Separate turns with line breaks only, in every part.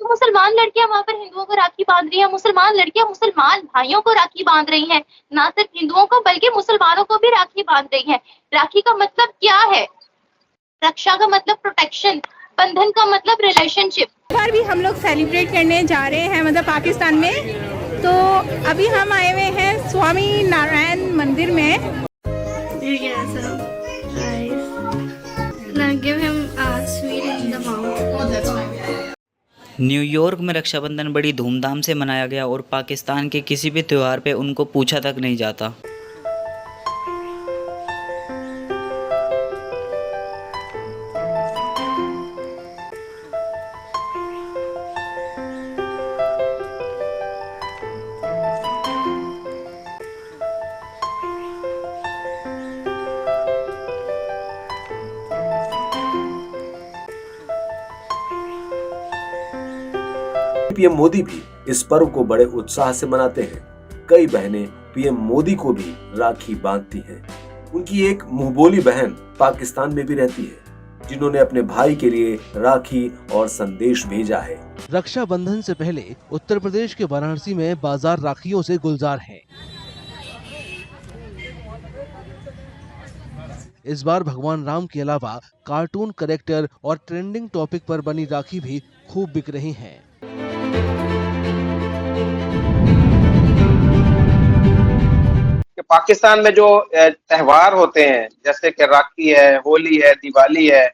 तो मुसलमान लड़कियां वहां पर हिंदुओं को राखी बांध रही है, मुसलमान लड़कियां मुसलमान भाइयों को राखी बांध रही हैं, ना सिर्फ हिंदुओं को बल्कि मुसलमानों को भी राखी बांध रही है। राखी का मतलब क्या है? रक्षा का मतलब प्रोटेक्शन, बंधन का मतलब रिलेशनशिप।
इस बार भी हम लोग सेलिब्रेट करने जा रहे हैं मतलब पाकिस्तान में। तो अभी हम आए हुए हैं स्वामी नारायण मंदिर में।
न्यूयॉर्क में रक्षाबंधन बड़ी धूमधाम से मनाया गया और पाकिस्तान के किसी भी त्यौहार पे उनको पूछा तक नहीं जाता।
पीएम मोदी भी इस पर्व को बड़े उत्साह से मनाते हैं। कई बहनें पीएम मोदी को भी राखी बांधती हैं। उनकी एक मुंहबोली बहन पाकिस्तान में भी रहती है, जिन्होंने अपने भाई के लिए राखी और संदेश भेजा है।
रक्षाबंधन से पहले उत्तर प्रदेश के वाराणसी में बाजार राखियों से गुलजार है। इस बार भगवान राम के अलावा कार्टून कैरेक्टर और ट्रेंडिंग टॉपिक पर बनी राखी भी खूब बिक रही हैं।
पाकिस्तान में जो त्योहार होते हैं जैसे कि राखी है, होली है, दिवाली है,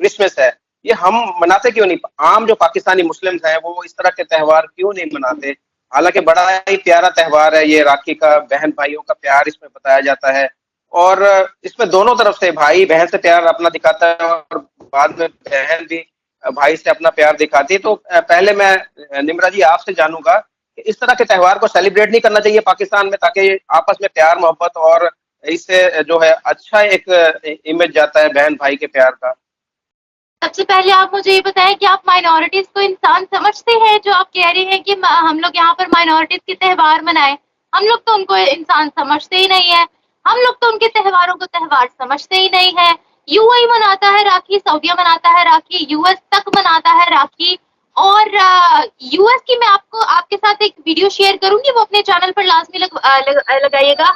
क्रिसमस है, ये हम मनाते क्यों नहीं? आम जो पाकिस्तानी मुस्लिम हैं वो इस तरह के त्योहार क्यों नहीं मनाते? हालांकि बड़ा ही प्यारा त्योहार है ये राखी का, बहन भाइयों का प्यार इसमें बताया जाता है और इसमें दोनों तरफ से भाई बहन से प्यार अपना दिखाता है और बाद में बहन भी भाई से अपना प्यार दिखाती है। तो पहले मैं निम्रा जी आपसे जानूंगा कि इस तरह के त्योहार को सेलिब्रेट नहीं करना चाहिए पाकिस्तान में, ताकि आपस में प्यार मोहब्बत और इससे जो है अच्छा एक इमेज जाता है बहन भाई के प्यार का।
सबसे पहले आप मुझे ये बताएं कि आप माइनॉरिटीज को इंसान समझते हैं? जो आप कह रहे हैं कि हम लोग यहाँ पर माइनॉरिटीज के त्योहार मनाएं, हम लोग तो उनको इंसान समझते ही नहीं है। हम लोग तो उनके त्योहारों को त्योहार समझते ही नहीं है। यूएई मनाता है राखी, सऊदीया मनाता है राखी, यूएस तक मनाता है राखी। और यूएस की मैं आपको आपके साथ एक वीडियो शेयर करूंगी, वो अपने चैनल पर लाजमी लगाइएगा।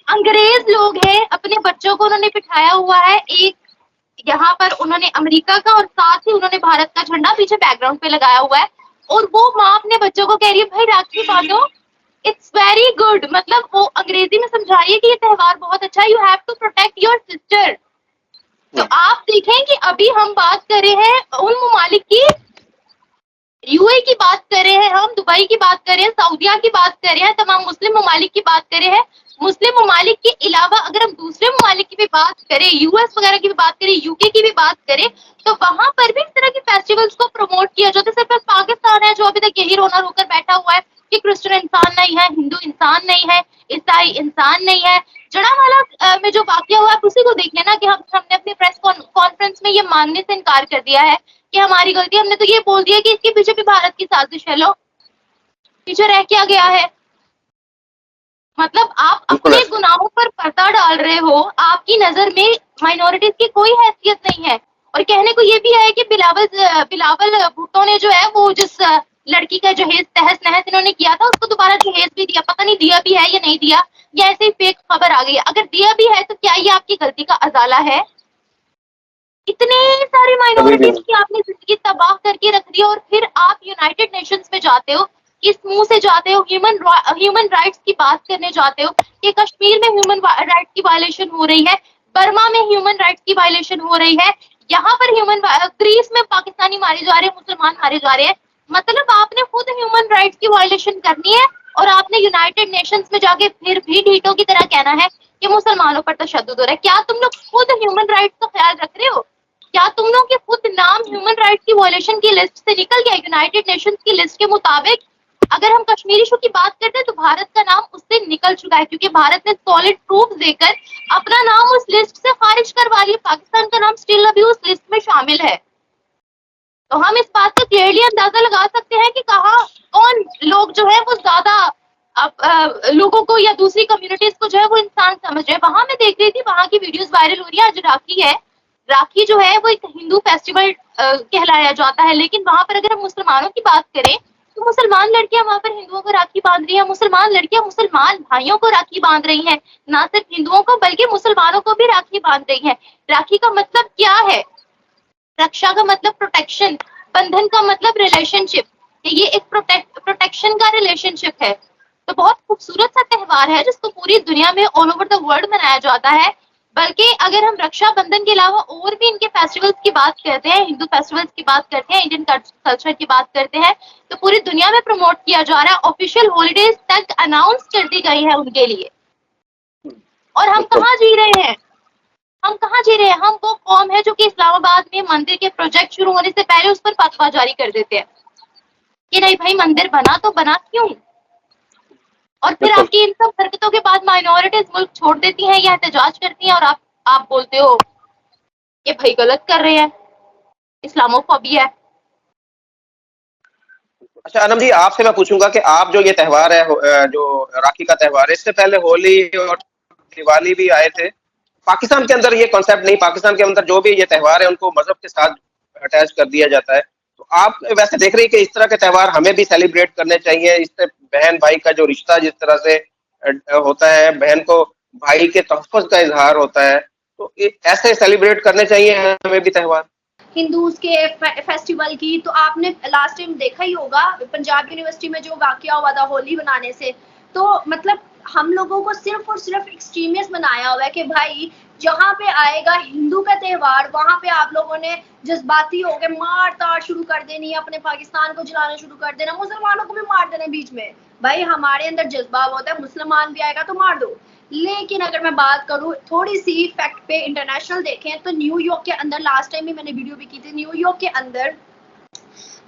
अंग्रेज लोग हैं, अपने बच्चों को उन्होंने बिठाया हुआ है एक यहाँ पर, उन्होंने अमेरिका का और साथ ही उन्होंने भारत का झंडा पीछे बैकग्राउंड पे लगाया हुआ है और वो माँ अपने बच्चों को कह रही है भाई राखी बांधो। इट्स वेरी गुड, मतलब वो अंग्रेजी में समझाइए कि ये त्योहार बहुत अच्छा है, you have to protect your sister. तो आप देखें कि अभी हम बात कर रहे हैं उन ममालिक की, यूएई की बात कर रहे हैं, हम दुबई की बात कर रहे हैं, सऊदीया की बात कर रहे हैं, तमाम मुस्लिम ममालिक की बात कर रहे हैं। मुस्लिम ममालिक के अलावा अगर हम दूसरे ममालिक की भी बात करें, यूएस वगैरह की भी बात करें, यूके की भी बात करें, तो वहां पर भी इस तरह के फेस्टिवल्स को प्रमोट किया जाता है। सिर्फ पाकिस्तान है जो अभी तक यही रोना रोकर बैठा हुआ है कि क्रिश्चियन इंसान नहीं है, हिंदू इंसान नहीं है, ईसाई इंसान नहीं है। जड़ावाला में जो वाकया हुआ है उसी को देख लेना कि हमने अपनी प्रेस कॉन्फ्रेंस में ये मानने से इनकार कर दिया है कि हमारी गलती, हमने तो ये बोल दिया कि इसके पीछे भी भारत की साजिश है। लो पीछे रह क्या गया है? मतलब आप अपने गुनाहों पर पर्दा डाल रहे हो, आपकी नजर में माइनॉरिटीज की कोई हैसियत नहीं है। और कहने को ये भी है कि बिलावल भुट्टो ने जो है वो जिस लड़की का जहेज तहस नहस इन्होंने किया था उसको दोबारा जहेज भी दिया, पता नहीं दिया भी है या नहीं दिया, या ऐसे ही फेक खबर आ गई। अगर दिया भी है तो क्या ये आपकी गलती का अजाला है? इतने सारे माइनॉरिटीज की आपने जिंदगी तबाह करके रख दी और फिर आप यूनाइटेड नेशंस में जाते हो, किस मुंह से जाते हो? ह्यूमन राइट्स की बात करने जाते हो कि कश्मीर में ह्यूमन राइट्स की वायलेशन हो रही है, बर्मा में ह्यूमन राइट्स की वायलेशन हो रही है, यहाँ पर ग्रीस में पाकिस्तानी मारे जा रहे हैं, मुसलमान मारे जा रहे हैं। मतलब आपने खुद ह्यूमन राइट्स की वायलेशन करनी है और आपने यूनाइटेड नेशंस में जाके फिर भी ढीठों की तरह कहना है कि मुसलमानों पर तशद्दुद हो रहा है। क्या तुम लोग खुद ह्यूमन राइट्स का ख्याल रख रहे हो? क्या तुम लोग के खुद नाम ह्यूमन राइट्स की वायलेशन की लिस्ट से निकल गया? यूनाइटेड नेशंस की लिस्ट के मुताबिक अगर हम कश्मीर इशू की बात करते हैं तो भारत का नाम उससे निकल चुका है, क्योंकि भारत ने सॉलिड प्रूफ देकर अपना नाम उस लिस्ट से खारिज करवा लिया। पाकिस्तान का नाम स्टिल अभी उस लिस्ट में शामिल है। तो हम इस बात का क्लियरली अंदाजा लगा सकते हैं कि कहाँ कौन लोग जो है वो ज्यादा लोगों को या दूसरी कम्युनिटीज को जो है वो इंसान समझ रहे हैं। वहां मैं देख रही थी, वहां की वीडियोस वायरल हो रही है। आज राखी है, राखी जो है वो एक हिंदू फेस्टिवल कहलाया जाता है। लेकिन वहां पर अगर हम मुसलमानों की बात करें तो मुसलमान लड़कियां वहां पर हिंदुओं को राखी बांध रही है, मुसलमान लड़कियां मुसलमान भाइयों को राखी बांध रही हैं, ना सिर्फ हिंदुओं को बल्कि मुसलमानों को भी राखी बांध रही है। राखी का मतलब क्या है? रक्षा का मतलब प्रोटेक्शन, बंधन का मतलब रिलेशनशिप, ये एक प्रोटेक्शन का रिलेशनशिप है। तो बहुत खूबसूरत सा त्योहार है जिसको पूरी दुनिया में ऑल ओवर द वर्ल्ड मनाया जाता है। बल्कि अगर हम रक्षाबंधन के अलावा और भी इनके फेस्टिवल्स की बात करते हैं, हिंदू फेस्टिवल्स की बात करते हैं, इंडियन कल्चर की बात करते हैं, तो पूरी दुनिया में प्रमोट किया जा रहा है। ऑफिशियल हॉलीडेज तक अनाउंस कर दी गई है उनके लिए। और हम कहाँ जी रहे हैं? हम कहाँ जी रहे हैं? हम वो कौम है जो कि इस्लामाबाद में मंदिर के प्रोजेक्ट शुरू होने से पहले उस पर फतवा जारी कर देते हैं कि नहीं भाई मंदिर बना तो बना क्यों, और फिर आपकी इन सब हरकतों के बाद माइनॉरिटीज मुल्क छोड़ देती हैं या एहतजाज करती हैं, और आप बोलते हो ये भाई गलत कर रहे हैं, इस्लामोफोबिया है।
अच्छा अनम जी, आपसे मैं पूछूंगा कि आप जो ये त्योहार है, जो राखी का त्योहार है, इससे पहले होली और दिवाली भी आए थे। पाकिस्तान के अंदर ये कॉन्सेप्ट नहीं, पाकिस्तान के अंदर जो भी ये त्योहार है उनको मजहब के साथ अटैच कर दिया जाता है। तो आप वैसे देख रही है कि इस तरह के त्योहार हमें भी सेलिब्रेट करने चाहिए, इससे बहन भाई का जो रिश्ता जिस तरह से होता है, बहन को भाई के तोहफे का इजहार होता है, तो ऐसे सेलिब्रेट करने चाहिए हमें भी त्योहार।
हिंदूज के फेस्टिवल की। तो आपने लास्ट टाइम देखा ही होगा पंजाब यूनिवर्सिटी में जो वाकया हुआ था होली बनाने से, तो मतलब हम लोगों को सिर्फ और सिर्फ एक्सट्रीमिस्ट बनाया हुआ है कि भाई जहाँ पे आएगा हिंदू का त्योहार वहां पे आप लोगों ने जज्बाती होकर मार ताड़ शुरू कर देनी है, अपने पाकिस्तान को जलाना शुरू कर देना, मुसलमानों को भी मार देना बीच में। भाई हमारे अंदर जज्बा होता है, मुसलमान भी आएगा तो मार दो। लेकिन अगर मैं बात करूं थोड़ी सी फैक्ट पे इंटरनेशनल देखें तो न्यूयॉर्क के अंदर, लास्ट टाइम भी मैंने वीडियो भी की थी, न्यूयॉर्क के अंदर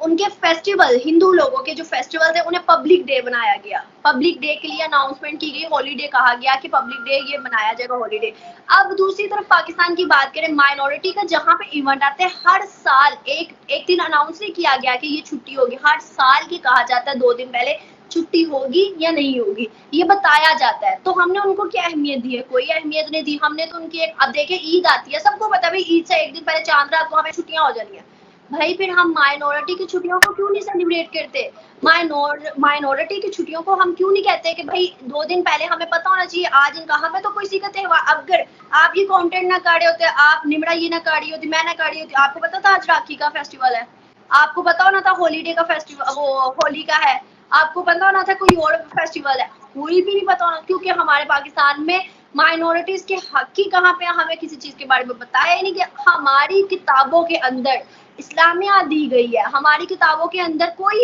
उनके फेस्टिवल, हिंदू लोगों के जो फेस्टिवल थे उन्हें पब्लिक डे बनाया गया। पब्लिक डे के लिए अनाउंसमेंट की गई, हॉलीडे कहा गया कि पब्लिक डे ये मनाया जाएगा हॉलीडे। अब दूसरी तरफ पाकिस्तान की बात करें, माइनॉरिटी का जहां पे इवेंट आते हैं हर साल एक दिन अनाउंस नहीं किया गया कि ये छुट्टी होगी, हर साल की कहा जाता है 2 दिन पहले छुट्टी होगी या नहीं होगी, ये बताया जाता है। तो हमने उनको क्या अहमियत दी है? कोई अहमियत नहीं दी हमने तो उनकी एक, अब देखे ईद आती है, सबको पता है ईद से 1 दिन पहले चांद रात को हमें छुट्टियां हो जानी है। भाई फिर हम माइनॉरिटी की छुट्टियों को क्यों नहीं सेलिब्रेट करते? माइनॉरिटी की छुट्टियों को हम क्यों नहीं कहते कि भाई 2 दिन पहले हमें पता होना चाहिए आज इनका, हमें तो किसी का त्योहार, अगर आप ये कंटेंट ना काटे होते, आप निमड़ा ये ना काटी होती, मैं ना काटी होती, आपको पता था आज राखी का फेस्टिवल है, आपको पता होना था हॉलीडे का फेस्टिवल, वो होली का है, आपको पता होना था कोई और फेस्टिवल है, कोई भी नहीं पता होना, क्योंकि हमारे पाकिस्तान में माइनॉरिटीज के हक ही कहाँ पे, हमें किसी चीज के बारे में बताया ही नहीं कि हमारी किताबों के अंदर इस्लामिया दी गई है। हमारी किताबों के अंदर कोई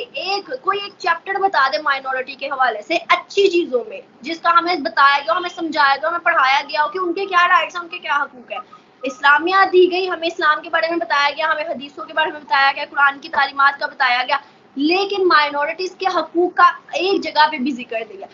एक चैप्टर बता दे माइनॉरिटी के हवाले से अच्छी चीजों में, जिसका हमें बताया गया, हमें समझाया गया, हमें पढ़ाया गया हो कि उनके क्या राइट्स हैं, उनके क्या हकूक है। इस्लामिया दी गई, हमें इस्लाम के बारे में बताया गया, हमें हदीसों के बारे में बताया गया, कुरान की तालीमात का बताया गया, लेकिन माइनॉरिटीज के हकूक का एक जगह पे भी जिक्र दिया।